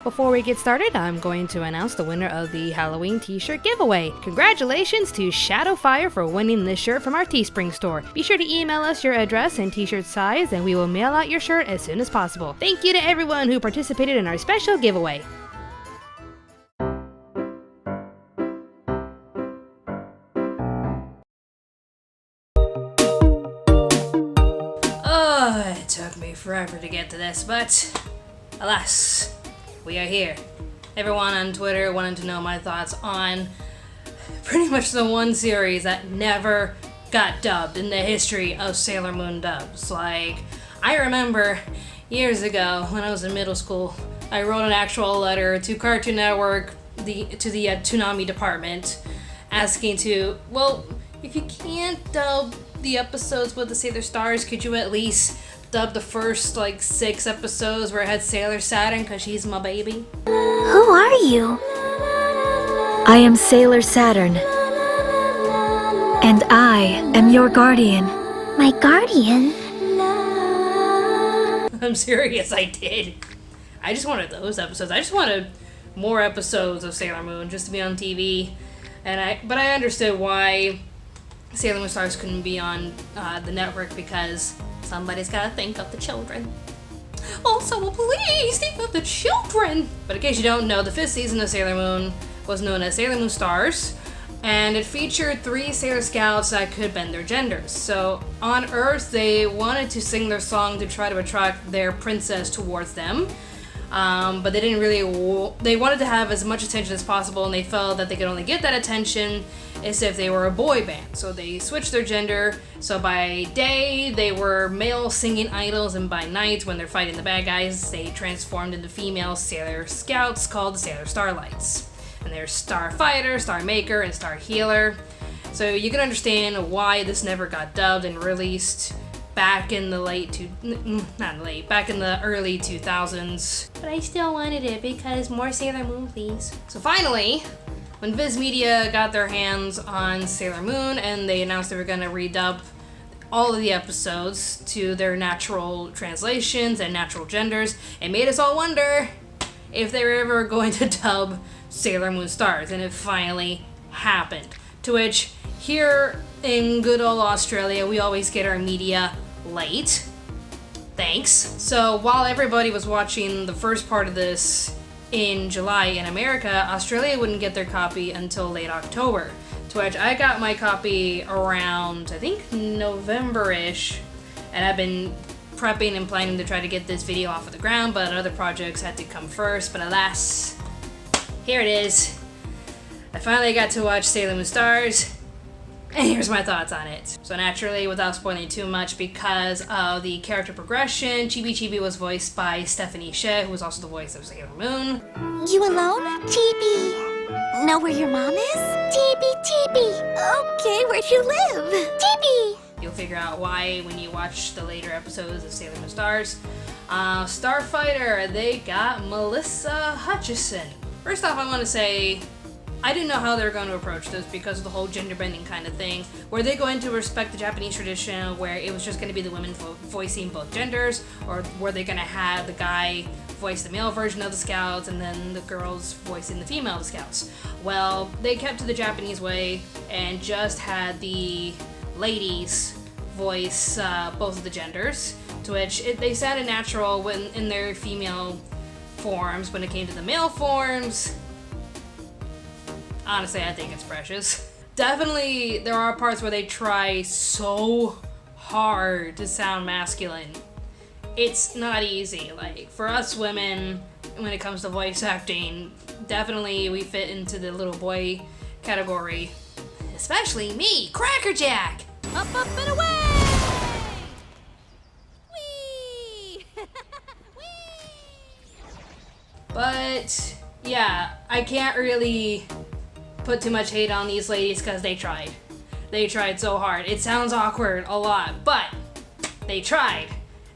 Before we get started, I'm going to announce the winner of the Halloween t-shirt giveaway. Congratulations to Shadowfire for winning this shirt from our Teespring store. Be sure to email us your address and t-shirt size, and we will mail out your shirt as soon as possible. Thank you to everyone who participated in our special giveaway. It took me forever to get to this, but alas, we are here. Everyone on Twitter wanted to know my thoughts on pretty much the one series that never got dubbed in the history of Sailor Moon dubs. Like, I remember years ago when I was in middle school, I wrote an actual letter to Cartoon Network, to the Toonami department, asking to, well, if you can't dub the episodes with the Sailor Stars, could you at least dub the first 6 episodes where it had Sailor Saturn, because she's my baby? Who are you? I am Sailor Saturn, and I am your guardian. My guardian? I'm serious, I did. I just wanted those episodes. I just wanted more episodes of Sailor Moon just to be on TV, but I understood why Sailor Moon Stars couldn't be on the network, because somebody's gotta think of the children. Also, please think of the children! But in case you don't know, the 5th season of Sailor Moon was known as Sailor Moon Stars, and it featured 3 Sailor Scouts that could bend their genders. So on Earth, they wanted to sing their song to try to attract their princess towards them. But they didn't really, they wanted to have as much attention as possible, and they felt that they could only get that attention as if they were a boy band. So they switched their gender. So by day, they were male singing idols, and by night, when they're fighting the bad guys, they transformed into female Sailor Scouts called the Sailor Starlights. And there's Star Fighter, Star Maker, and Star Healer. So you can understand why this never got dubbed and released back in the back in the early 2000s. But I still wanted it because more Sailor Moon, please. So finally, when Viz Media got their hands on Sailor Moon and they announced they were going to redub all of the episodes to their natural translations and natural genders, it made us all wonder if they were ever going to dub Sailor Moon Stars, and it finally happened. To which, here in good old Australia, we always get our media late. Thanks. So while everybody was watching the first part of this in July in America, Australia wouldn't get their copy until late October. To which I got my copy around, I think, November-ish, and I've been prepping and planning to try to get this video off of the ground, but other projects had to come first. But alas, here it is. I finally got to watch Sailor Moon Stars, and here's my thoughts on it. So naturally, without spoiling too much, because of the character progression, Chibi Chibi was voiced by Stephanie Sheh, who was also the voice of Sailor Moon. You alone? Chibi. Know where your mom is? Chibi. Okay, where'd you live? Chibi. You'll figure out why when you watch the later episodes of Sailor Moon Stars. Starfighter, they got Melissa Hutchison. First off, I want to say, I didn't know how they were going to approach this because of the whole gender bending kind of thing. Were they going to respect the Japanese tradition where it was just going to be the women voicing both genders, or were they going to have the guy voice the male version of the Scouts and then the girls voicing the female Scouts? Well, they kept to the Japanese way and just had the ladies voice both of the genders, to which they sounded natural when in their female forms. When it came to the male forms, honestly, I think it's precious. Definitely, there are parts where they try so hard to sound masculine. It's not easy. Like, for us women, when it comes to voice acting, definitely we fit into the little boy category. Especially me, Crackerjack! Up, up, and away! Whee! But, yeah, I can't really put too much hate on these ladies because they tried. They tried so hard. It sounds awkward a lot, but they tried.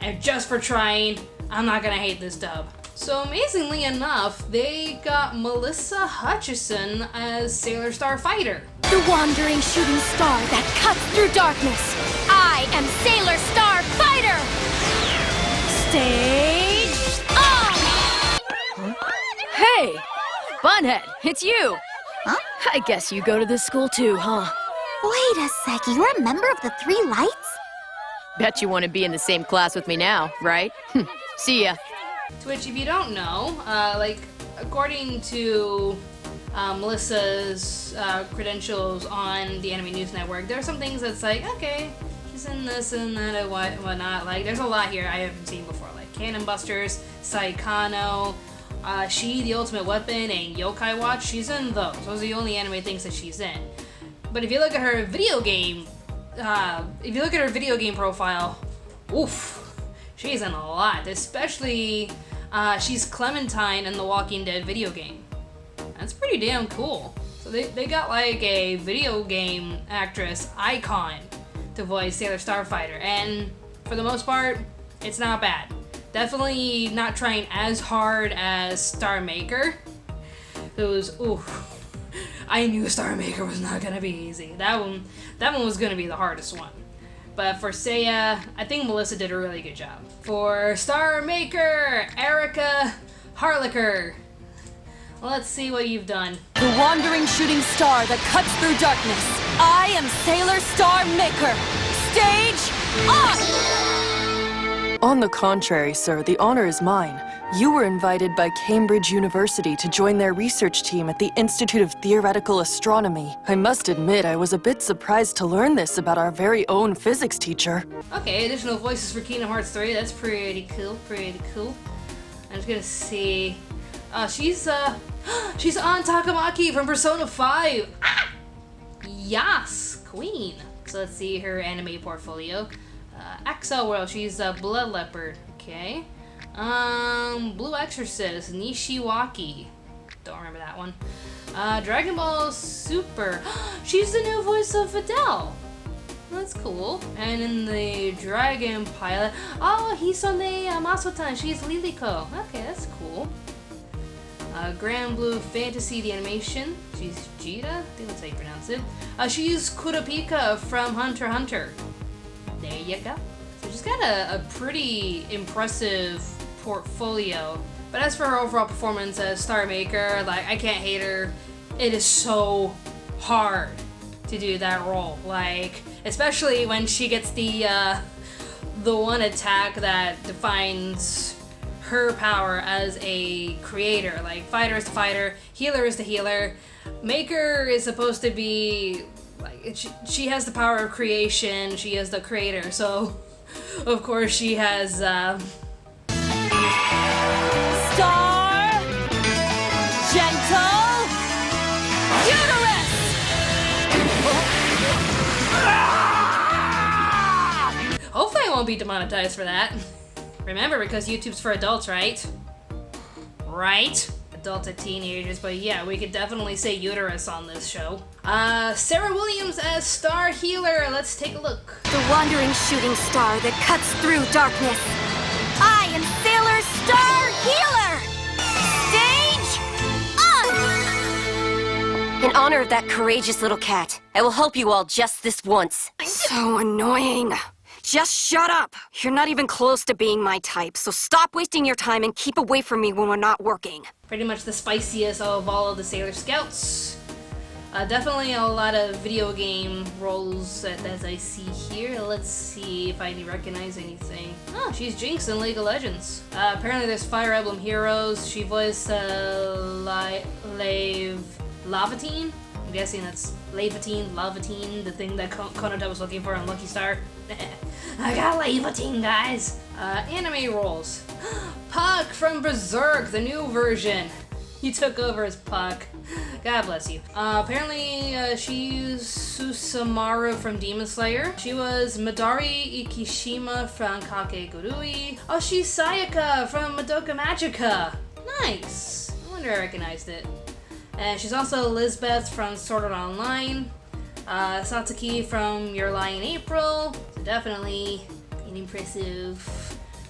And just for trying, I'm not gonna hate this dub. So amazingly enough, they got Melissa Hutchison as Sailor Starfighter. The wandering shooting star that cuts through darkness. I am Sailor Starfighter! Stage on! Hey! Bunhead, it's you! Huh? I guess you go to this school too, huh? Wait a sec, you're a member of the Three Lights? Bet you want to be in the same class with me now, right? See ya. Which, if you don't know, according to Melissa's credentials on the Anime News Network, there are some things that's like, okay, she's in this and that and whatnot. Like, there's a lot here I haven't seen before, like Cannon Busters, Saikano, She, the Ultimate Weapon, and Yokai Watch. She's in those. Those are the only anime things that she's in. But if you look at her video game, profile, oof, she's in a lot. Especially, she's Clementine in the Walking Dead video game. That's pretty damn cool. So they got like a video game actress icon to voice Sailor Starfighter, and for the most part, it's not bad. Definitely not trying as hard as Star Maker, who's oof. I knew Star Maker was not gonna be easy. That one was gonna be the hardest one. But for Seiya, I think Melissa did a really good job. For Star Maker, Erica Harlicker, let's see what you've done. The wandering shooting star that cuts through darkness. I am Sailor Star Maker. Stage on! On the contrary, sir, the honor is mine. You were invited by Cambridge University to join their research team at the Institute of Theoretical Astronomy. I must admit, I was a bit surprised to learn this about our very own physics teacher. Okay, additional voices for Kingdom Hearts 3. That's pretty cool, I'm just gonna see. She's on Takamaki from Persona 5. Ah! Yas, Queen. So let's see her anime portfolio. Axel World, she's Blood Leopard. Okay. Blue Exorcist, Nishiwaki. Don't remember that one. Dragon Ball Super. She's the new voice of Adele. That's cool. And in the Dragon Pilot, Hisone Masutan, she's Liliko. Okay, that's cool. Grand Blue Fantasy, the animation. She's Jita. I think that's how you pronounce it. She's Kurapika from Hunter x Hunter. There you go. So she's got a pretty impressive portfolio. But as for her overall performance as Star Maker, like, I can't hate her. It is so hard to do that role. Like, especially when she gets the one attack that defines her power as a creator. Like, fighter is the fighter, healer is the healer. Maker is supposed to be like, she has the power of creation. She is the creator, so of course she has Star Gentle Uterus! Hopefully I won't be demonetized for that. Remember, because YouTube's for adults, right? Right? Adults and teenagers, but yeah, we could definitely say uterus on this show. Sarah Williams as Star Healer. Let's take a look. The wandering shooting star that cuts through darkness. I am Sailor Star Healer! Stage on! In honor of that courageous little cat, I will help you all just this once. So annoying. Just shut up. You're not even close to being my type, so stop wasting your time and keep away from me when we're not working. Pretty much the spiciest of all of the Sailor Scouts. Definitely a lot of video game roles as I see here. Let's see if I recognize anything. Oh, she's Jinx in League of Legends. Apparently there's Fire Emblem Heroes. She voiced Lavatine. I'm guessing that's Lavatine, the thing that Konata was looking for on Lucky Star. I got Lavatine, guys. Anime roles. Puck from Berserk, the new version. He took over as Puck. God bless you. Apparently, she's Susamaru from Demon Slayer. She was Midori Ikishima from Kakegurui. Oh, she's Sayaka from Madoka Magica. Nice. I wonder I recognized it. And she's also Lisbeth from Sword Art Online. Satsuki from Your Lie in April. So definitely an impressive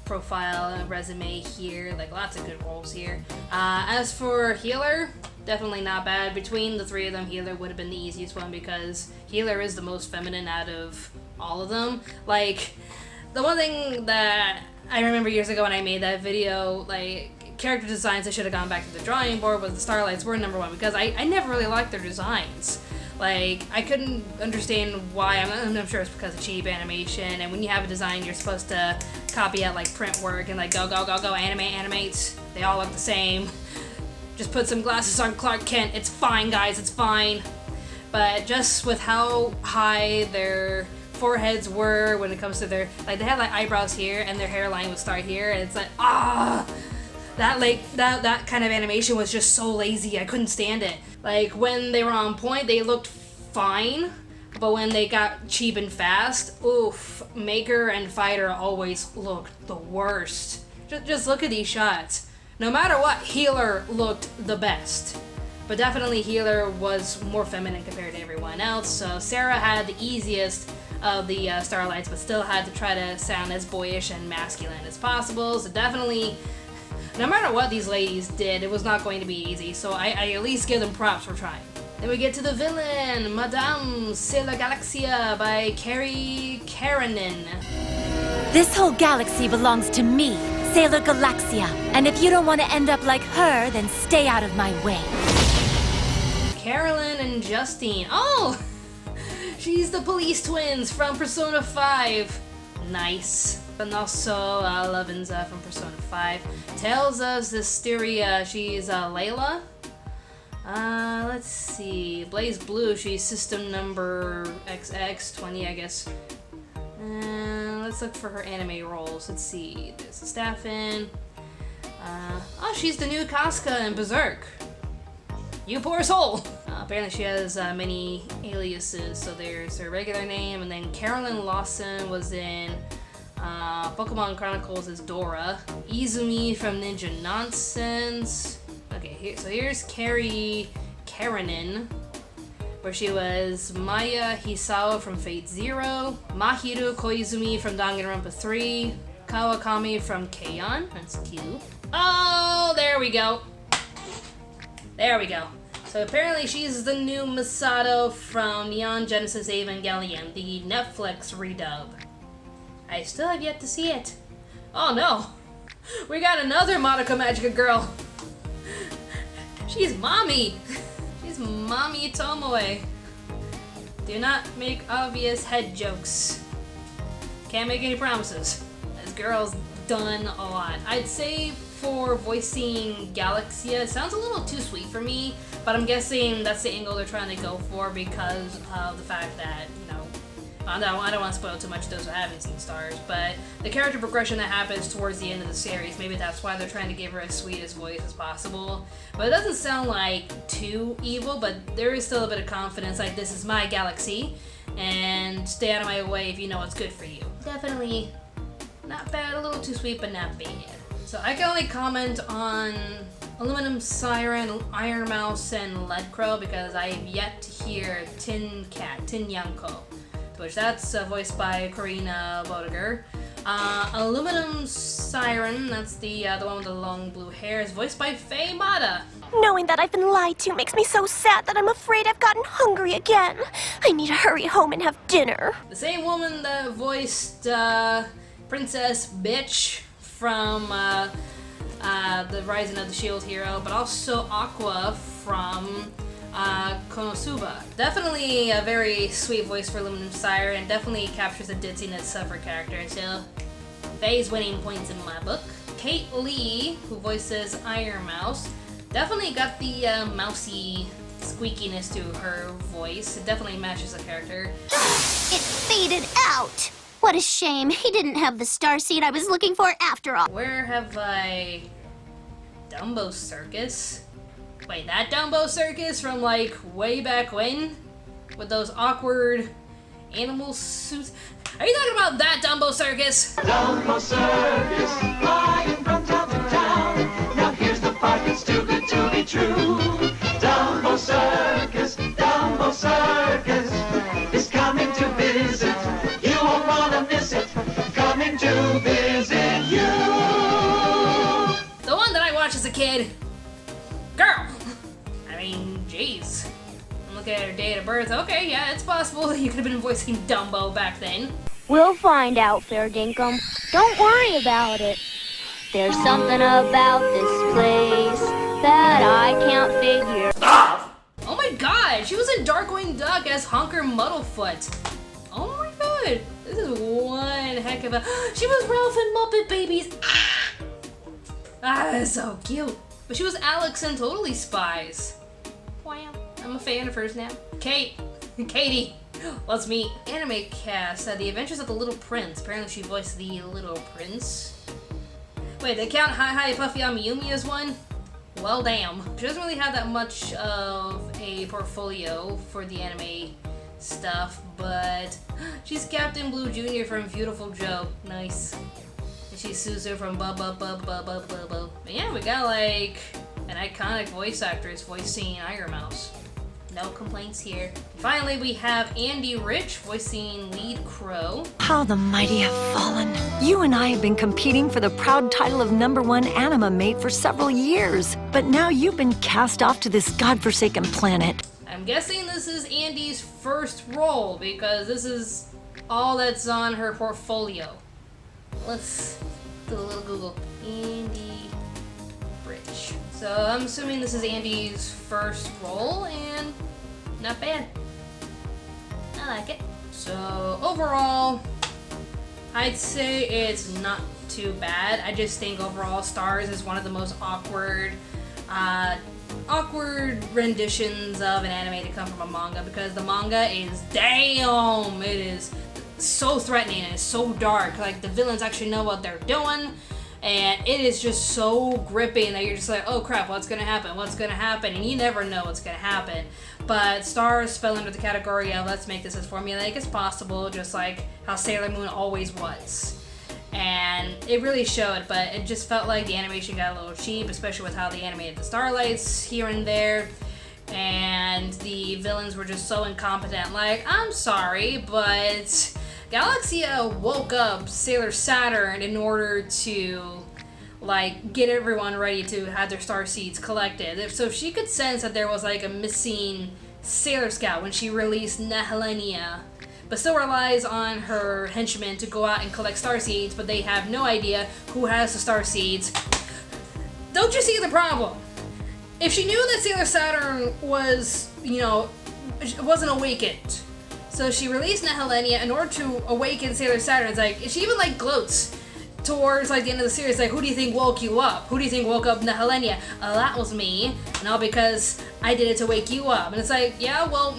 profile and resume here. Like, lots of good roles here. As for Healer, definitely not bad. Between the three of them, Healer would have been the easiest one because Healer is the most feminine out of all of them. Like, the one thing that I remember years ago when I made that video, like, character designs I should have gone back to the drawing board, but the Starlights were number one because I never really liked their designs. Like, I couldn't understand why. I'm sure it's because of cheap animation, and when you have a design, you're supposed to copy out like print work and like go, animates. They all look the same. Just put some glasses on Clark Kent. It's fine, guys, it's fine. But just with how high their foreheads were when it comes to their, like, they had like eyebrows here and their hairline would start here, and it's like, that kind of animation was just so lazy. I couldn't stand it. Like, when they were on point, they looked fine, but when they got cheap and fast, oof, Maker and Fighter always looked the worst. Just look at these shots. No matter what, Healer looked the best. But definitely Healer was more feminine compared to everyone else, so Sarah had the easiest of the Starlights, but still had to try to sound as boyish and masculine as possible, so definitely, no matter what these ladies did, it was not going to be easy, so I at least give them props for trying. Then we get to the villain, Madame Sailor Galaxia by Carrie Karanin. This whole galaxy belongs to me, Sailor Galaxia, and if you don't want to end up like her, then stay out of my way. Carolyn and Justine. Oh! She's the police twins from Persona 5. Nice. And also Levinza from Persona 5. Tells us Hysteria. She's Layla. Let's see. Blaze Blue. She's system number XX20, I guess. Let's look for her anime roles. Let's see. There's Staffin. Oh, she's the new Casca in Berserk. You poor soul! Apparently she has many aliases, so there's her regular name, and then Carolyn Lawson was in Pokemon Chronicles as Dora. Izumi from Ninja Nonsense. Okay, so here's Carrie Karanin, where she was Maya Hisao from Fate Zero, Mahiru Koizumi from Danganronpa 3, Kawakami from Keion. That's cute. Oh, there we go. There we go. So apparently she's the new Masato from Neon Genesis Evangelion, the Netflix redub. I still have yet to see it. Oh no! We got another Madoka Magica girl! She's Mommy! She's Mommy Tomoe. Do not make obvious head jokes. Can't make any promises. This girl's done a lot. I'd say for voicing Galaxia, it sounds a little too sweet for me, but I'm guessing that's the angle they're trying to go for because of the fact that, you know, I don't want to spoil too much of those who haven't seen Stars, but the character progression that happens towards the end of the series, maybe that's why they're trying to give her as sweet as voice as possible. But it doesn't sound like too evil, but there is still a bit of confidence, like, this is my galaxy, and stay out of my way if you know what's good for you. Definitely not bad, a little too sweet, but not bad. So I can only comment on Aluminum Siren, Iron Mouse, and Lead Crow because I have yet to hear Tin Cat, Tin Yanko, which that's voiced by Karina Bodeger. Aluminum Siren, that's the one with the long blue hair, is voiced by Faye Mata. Knowing that I've been lied to makes me so sad that I'm afraid I've gotten hungry again. I need to hurry home and have dinner. The same woman that voiced Princess Bitch from the Rising of the Shield Hero, but also Aqua from Konosuba. Definitely a very sweet voice for Aluminum Siren, and definitely captures the ditziness of her character, so Faye's winning points in my book. Kate Lee, who voices Iron Mouse, definitely got the mousy squeakiness to her voice. It definitely matches the character. It faded out. What a shame. He didn't have the starseed I was looking for after all. Where have I... Dumbo Circus? Wait, that Dumbo Circus from, like, way back when? With those awkward animal suits? Are you talking about that Dumbo Circus? Dumbo Circus, flying from town to town. Now here's the part that's too good to be true. Dumbo Circus is coming to visit. You won't wanna miss it. Coming to visit you. The one that I watched as a kid. Girl! I mean, jeez. I'm looking at her date of birth. Okay, yeah, it's possible that you could have been voicing Dumbo back then. We'll find out, Fair Dinkum. Don't worry about it. There's something about this place that I can't figure. Stop! Oh my god, she was in Darkwing Duck as Honker Muddlefoot. Oh my god, this is one heck of a... She was Ralph and Muppet Babies. That's so cute. But she was Alex in Totally Spies. Wow, I'm a fan of hers now. Katie, let's meet. Anime cast, The Adventures of the Little Prince. Apparently she voiced the Little Prince. Wait, they count Hi Hi Puffy Amiyumi as one? Well, damn. She doesn't really have that much of a portfolio for the anime stuff, but she's Captain Blue Jr. from Beautiful Joe. Nice. And she's Suzu from Bubba. But yeah, we got like an iconic voice actress voicing Iron Mouse. No complaints here. Finally, we have Andy Rich voicing Lead Crow. How the mighty have fallen. You and I have been competing for the proud title of #1 anima mate for several years. But now you've been cast off to this godforsaken planet. I'm guessing this is Andy's first role because this is all that's on her portfolio. Let's do a little Google. Andy Rich. So I'm assuming this is Andy's first role, and not bad. I like it. So overall, I'd say it's not too bad. I just think overall Stars is one of the most awkward renditions of an anime to come from a manga, because the manga is, damn, it is so threatening and it's so dark. Like, the villains actually know what they're doing. And it is just so gripping that you're just like, oh crap, what's gonna happen? What's gonna happen? And you never know what's gonna happen. But Stars fell under the category of let's make this as formulaic as possible, just like how Sailor Moon always was. And it really showed, but it just felt like the animation got a little cheap, especially with how they animated the Starlights here and there. And the villains were just so incompetent. Like, I'm sorry, but Galaxia woke up Sailor Saturn in order to, like, get everyone ready to have their star seeds collected. So if she could sense that there was, like, a missing Sailor Scout when she released Nehelenia, but still relies on her henchmen to go out and collect star seeds, but they have no idea who has the star seeds. Don't you see the problem? If she knew that Sailor Saturn was, wasn't awakened, so she released Nehelenia in order to awaken Sailor Saturn. It's like, she even like gloats towards like the end of the series, like, who do you think woke you up? Who do you think woke up Nehelenia? That was me. And all because I did it to wake you up. And it's like, yeah, well,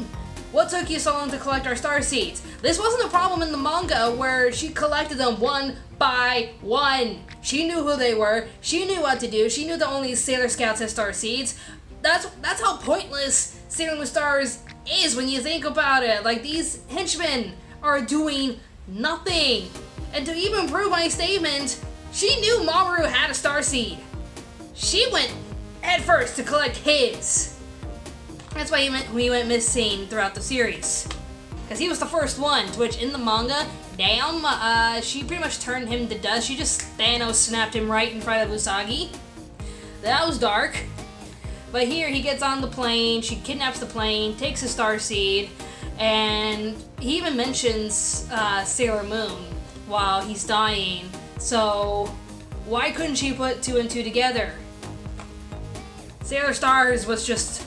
what took you so long to collect our star seeds? This wasn't a problem in the manga where she collected them one by one. She knew who they were. She knew what to do. She knew that only Sailor Scouts had star seeds. That's how pointless Sailor Moon Stars is when you think about it. Like, these henchmen are doing nothing. And to even prove my statement, she knew Mamoru had a star seed. She went head first to collect his. That's why he went missing throughout the series. Because he was the first one, to which in the manga, damn, she pretty much turned him to dust. She just Thanos snapped him right in front of Usagi. That was dark. But here, he gets on the plane, she kidnaps the plane, takes his star seed, and he even mentions Sailor Moon while he's dying. So, why couldn't she put two and two together? Sailor Stars was just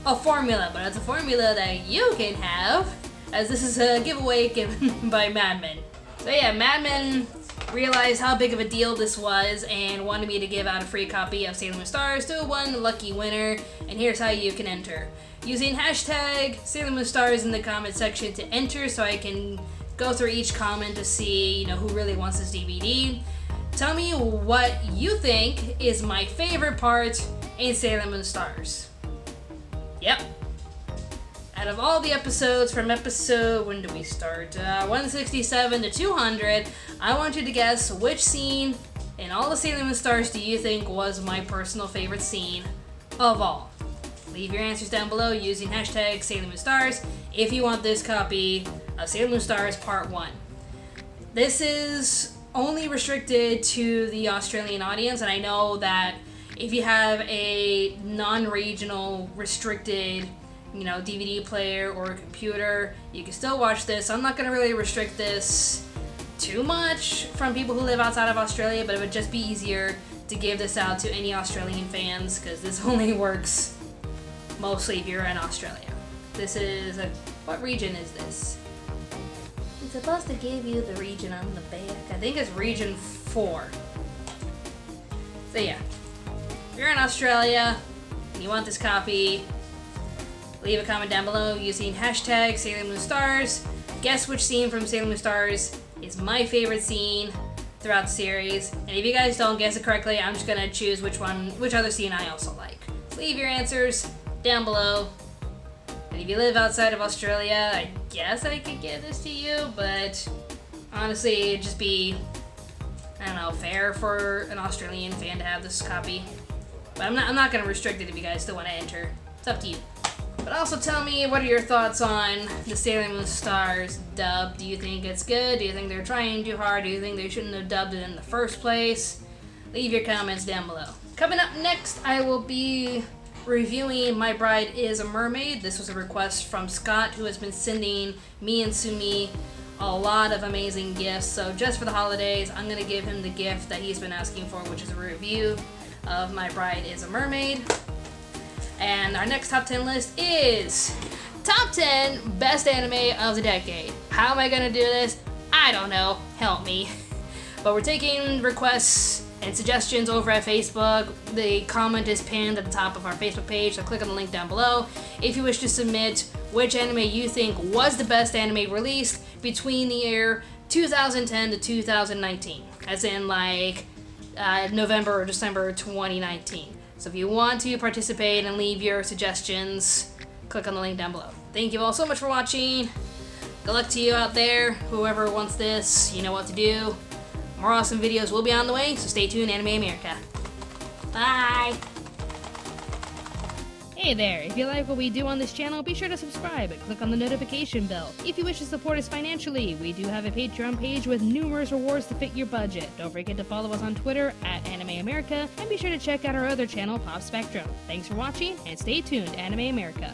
a formula, but it's a formula that you can have, as this is a giveaway given by MadMan. So yeah, MadMan realized how big of a deal this was and wanted me to give out a free copy of Sailor Moon Stars to one lucky winner, and here's how you can enter. Using hashtag Sailor Moon Stars in the comment section to enter, so I can go through each comment to see, who really wants this DVD. Tell me what you think is my favorite part in Sailor Moon Stars. Yep. Out of all the episodes from when do we start? 167 to 200, I want you to guess which scene in all the Sailor Moon Stars do you think was my personal favorite scene of all. Leave your answers down below using hashtag Sailor Moon Stars if you want this copy of Sailor Moon Stars Part 1. This is only restricted to the Australian audience, and I know that if you have a non-regional restricted DVD player or a computer, you can still watch this. I'm not going to really restrict this too much from people who live outside of Australia, but it would just be easier to give this out to any Australian fans, because this only works mostly if you're in Australia. This is what region is this? It's supposed to give you the region on the back. I think it's region 4. So yeah, if you're in Australia and you want this copy, leave a comment down below using hashtag Sailor Moon Stars. Guess which scene from Sailor Moon Stars is my favorite scene throughout the series. And if you guys don't guess it correctly, I'm just gonna choose which other scene I also like. Leave your answers down below. And if you live outside of Australia, I guess I could give this to you, but honestly, it'd just be, I don't know, fair for an Australian fan to have this copy. But I'm not gonna restrict it if you guys still want to enter. It's up to you. But also tell me, what are your thoughts on the Sailor Moon Stars dub? Do you think it's good? Do you think they're trying too hard? Do you think they shouldn't have dubbed it in the first place? Leave your comments down below. Coming up next, I will be reviewing My Bride is a Mermaid. This was a request from Scott, who has been sending me and Sumi a lot of amazing gifts. So just for the holidays, I'm going to give him the gift that he's been asking for, which is a review of My Bride is a Mermaid. And our next top 10 list is top 10 best anime of the decade. How am I gonna do this? I don't know. Help me. But we're taking requests and suggestions over at Facebook. The comment is pinned at the top of our Facebook page, so click on the link down below if you wish to submit which anime you think was the best anime released between the year 2010 to 2019, as in like November or December 2019. So if you want to participate and leave your suggestions, click on the link down below. Thank you all so much for watching. Good luck to you out there. Whoever wants this, you know what to do. More awesome videos will be on the way, so stay tuned, Anime America. Bye! Hey there, if you like what we do on this channel, be sure to subscribe and click on the notification bell. If you wish to support us financially, we do have a Patreon page with numerous rewards to fit your budget. Don't forget to follow us on Twitter at Anime America, and be sure to check out our other channel, Pop Spectrum. Thanks for watching, and stay tuned, Anime America.